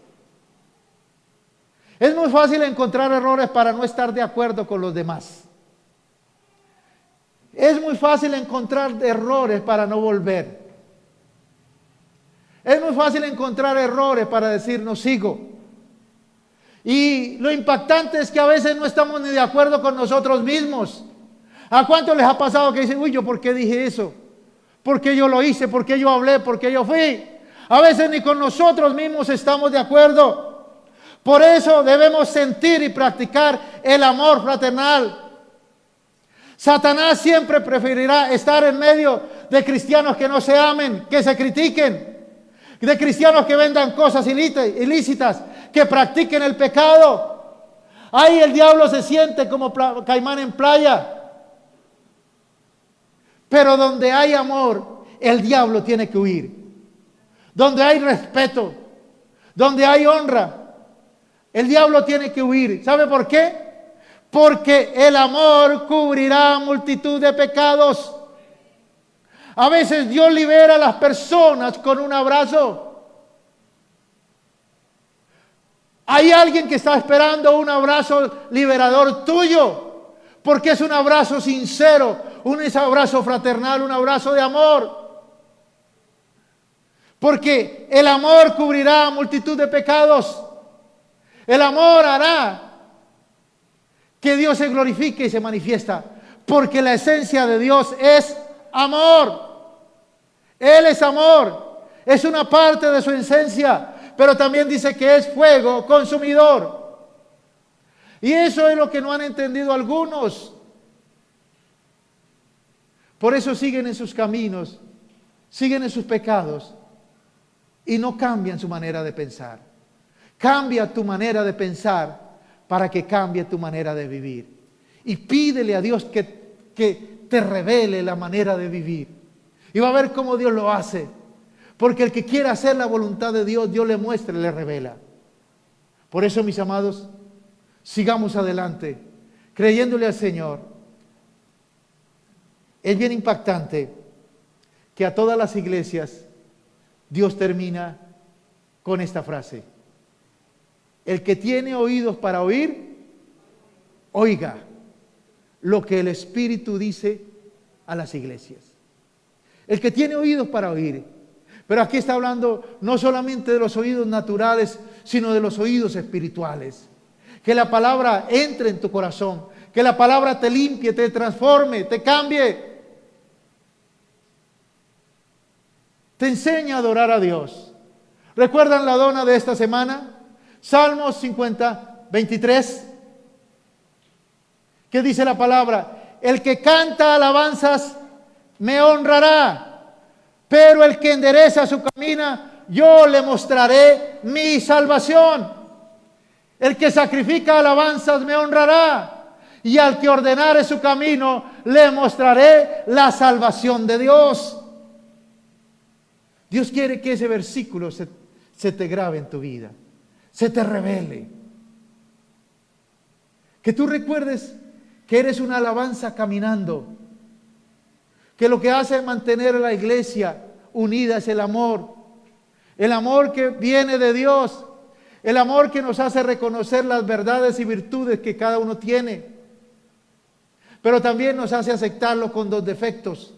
Es muy fácil encontrar errores para no estar de acuerdo con los demás. Es muy fácil encontrar errores para no volver. Es muy fácil encontrar errores para decir no sigo. Y lo impactante es que a veces no estamos ni de acuerdo con nosotros mismos. ¿A cuánto les ha pasado que dicen, uy, yo por qué dije eso? ¿Por qué yo lo hice? ¿Por qué yo hablé? ¿Por qué yo fui? A veces ni con nosotros mismos estamos de acuerdo. Por eso debemos sentir y practicar el amor fraternal. Satanás siempre preferirá estar en medio de cristianos que no se amen, que se critiquen, de cristianos que vendan cosas ilícitas, que practiquen el pecado. Ahí el diablo se siente como caimán en playa. Pero donde hay amor, el diablo tiene que huir. Donde hay respeto, donde hay honra, el diablo tiene que huir. ¿Sabe por qué? Porque el amor cubrirá multitud de pecados. A veces Dios libera a las personas con un abrazo. Hay alguien que está esperando un abrazo liberador tuyo, porque es un abrazo sincero, un abrazo fraternal, un abrazo de amor. Porque el amor cubrirá multitud de pecados. El amor hará que Dios se glorifique y se manifiesta, porque la esencia de Dios es amor. Él es amor, es una parte de su esencia, pero también dice que es fuego consumidor. Y eso es lo que no han entendido algunos. Por eso siguen en sus caminos, siguen en sus pecados y no cambian su manera de pensar. Cambia tu manera de pensar para que cambie tu manera de vivir. Y pídele a Dios que te revele la manera de vivir. Y va a ver cómo Dios lo hace. Porque el que quiera hacer la voluntad de Dios, Dios le muestra y le revela. Por eso, mis amados, sigamos adelante, creyéndole al Señor. Es bien impactante que a todas las iglesias Dios termina con esta frase: el que tiene oídos para oír, oiga lo que el Espíritu dice a las iglesias. El que tiene oídos para oír. Pero aquí está hablando no solamente de los oídos naturales, sino de los oídos espirituales. Que la palabra entre en tu corazón, que la palabra te limpie, te transforme, te cambie. Te enseña a adorar a Dios. ¿Recuerdan la dona de esta semana? Salmos 50, 23. ¿Qué dice la palabra? El que canta alabanzas me honrará, pero el que endereza su camino, yo le mostraré mi salvación. El que sacrifica alabanzas me honrará, y al que ordenare su camino, le mostraré la salvación de Dios. Dios quiere que ese versículo se te grabe en tu vida, se te revele. Que tú recuerdes que eres una alabanza caminando, que lo que hace mantener a la iglesia unida es el amor que viene de Dios, el amor que nos hace reconocer las verdades y virtudes que cada uno tiene, pero también nos hace aceptarlo con los defectos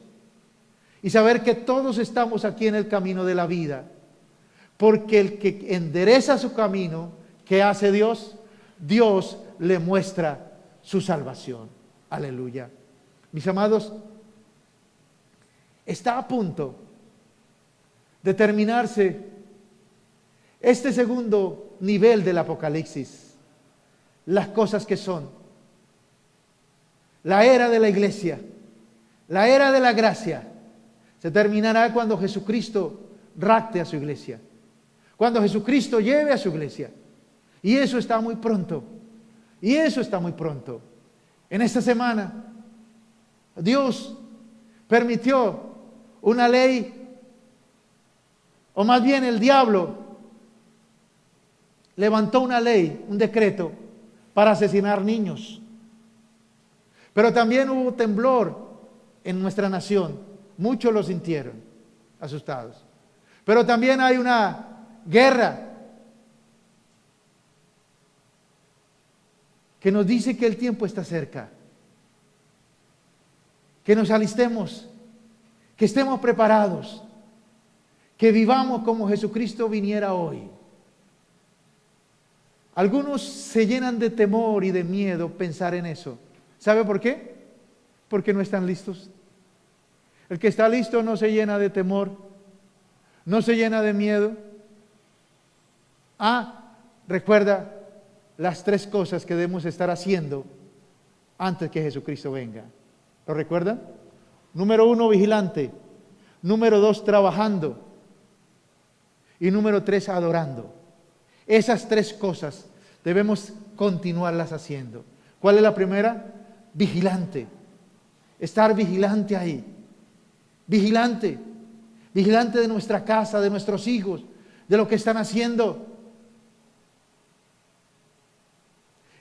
y saber que todos estamos aquí en el camino de la vida, porque el que endereza su camino, ¿qué hace Dios? Dios le muestra su salvación. Aleluya. Mis amados, está a punto de terminarse este segundo nivel del Apocalipsis. Las cosas que son. La era de la iglesia, la era de la gracia, se terminará cuando Jesucristo rapte a su iglesia. Cuando Jesucristo lleve a su iglesia. Y eso está muy pronto. Y eso está muy pronto. En esta semana, Dios permitió una ley, o más bien el diablo levantó una ley, un decreto para asesinar niños. Pero también hubo temblor en nuestra nación. Muchos lo sintieron, asustados. Pero también hay una guerra que nos dice que el tiempo está cerca. Que nos alistemos, que estemos preparados, que vivamos como Jesucristo viniera hoy. Algunos se llenan de temor y de miedo pensar en eso. ¿Sabe por qué? Porque no están listos. El que está listo no se llena de temor, no se llena de miedo. Recuerda las 3 cosas que debemos estar haciendo antes que Jesucristo venga. ¿Lo recuerdan? Número 1, vigilante. Número 2, trabajando. Y número 3, adorando. Esas 3 cosas debemos continuarlas haciendo. ¿Cuál es la primera? Vigilante. Estar vigilante ahí. Vigilante. Vigilante de nuestra casa, de nuestros hijos, de lo que están haciendo.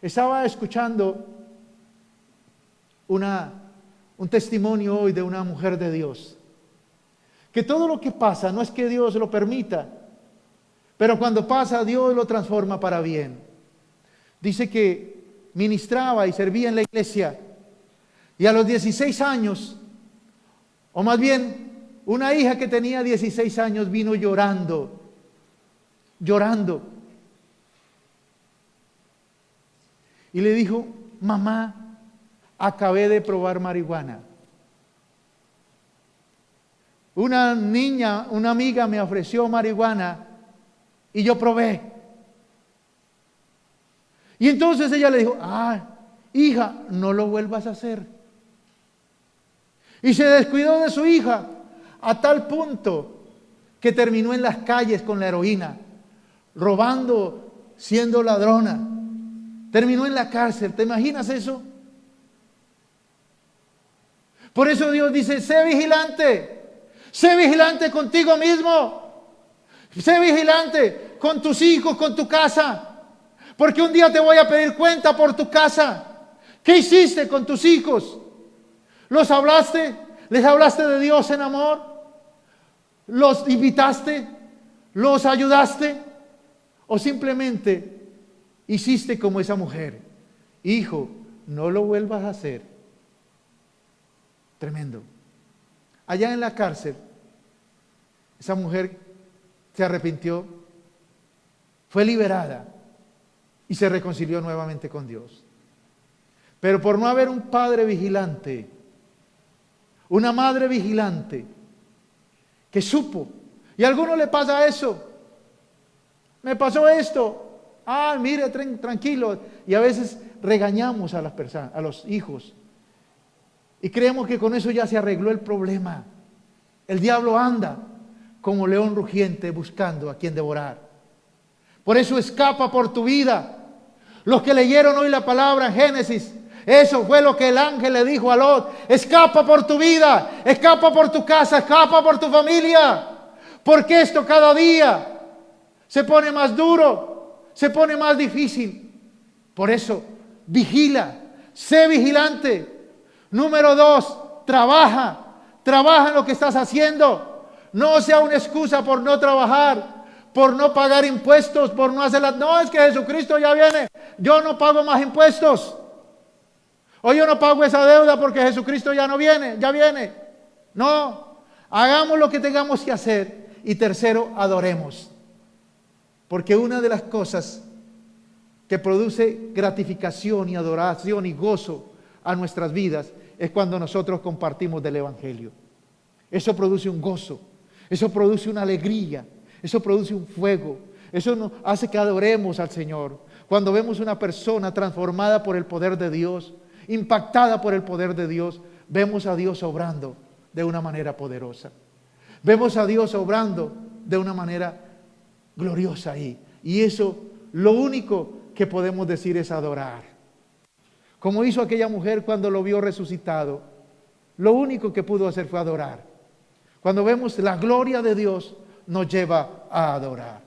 Estaba escuchando un testimonio hoy de una mujer de Dios. Que todo lo que pasa no es que Dios lo permita, pero cuando pasa Dios lo transforma para bien. Dice que ministraba y servía en la iglesia y a los 16 años, o más bien una hija que tenía 16 años vino llorando. Y le dijo: mamá, acabé de probar marihuana. Una amiga me ofreció marihuana y yo probé. Y entonces ella le dijo: hija, no lo vuelvas a hacer. Y se descuidó de su hija a tal punto que terminó en las calles con la heroína, robando, siendo ladrona. Terminó en la cárcel. ¿Te imaginas eso? Por eso Dios dice: sé vigilante. Sé vigilante contigo mismo. Sé vigilante con tus hijos, con tu casa. Porque un día te voy a pedir cuenta por tu casa. ¿Qué hiciste con tus hijos? ¿Los hablaste? ¿Les hablaste de Dios en amor? ¿Los invitaste? ¿Los ayudaste? ¿O simplemente hiciste como esa mujer? Hijo, no lo vuelvas a hacer. Tremendo. Allá en la cárcel, esa mujer se arrepintió, fue liberada y se reconcilió nuevamente con Dios. Pero por no haber un padre vigilante, una madre vigilante, que supo, y a alguno le pasa eso, me pasó esto, mire, tranquilo, y a veces regañamos a las personas, a los hijos, y creemos que con eso ya se arregló el problema. El diablo anda como león rugiente buscando a quien devorar. Por eso escapa por tu vida. Los que leyeron hoy la palabra en Génesis, eso fue lo que el ángel le dijo a Lot: escapa por tu vida, escapa por tu casa, escapa por tu familia. Porque esto cada día se pone más duro, se pone más difícil. Por eso, vigila, sé vigilante. Número 2, trabaja en lo que estás haciendo. No sea una excusa por no trabajar, por no pagar impuestos, por no hacerlas. No, es que Jesucristo ya viene, yo no pago más impuestos. O yo no pago esa deuda porque Jesucristo ya no viene, ya viene. No, hagamos lo que tengamos que hacer. Y tercero, adoremos. Porque una de las cosas que produce gratificación y adoración y gozo a nuestras vidas es cuando nosotros compartimos del Evangelio. Eso produce un gozo, eso produce una alegría, eso produce un fuego, eso nos hace que adoremos al Señor. Cuando vemos una persona transformada por el poder de Dios, impactada por el poder de Dios, vemos a Dios obrando de una manera poderosa. Vemos a Dios obrando de una manera gloriosa ahí. Y eso, lo único que podemos decir es adorar. Como hizo aquella mujer cuando lo vio resucitado, lo único que pudo hacer fue adorar. Cuando vemos la gloria de Dios, nos lleva a adorar.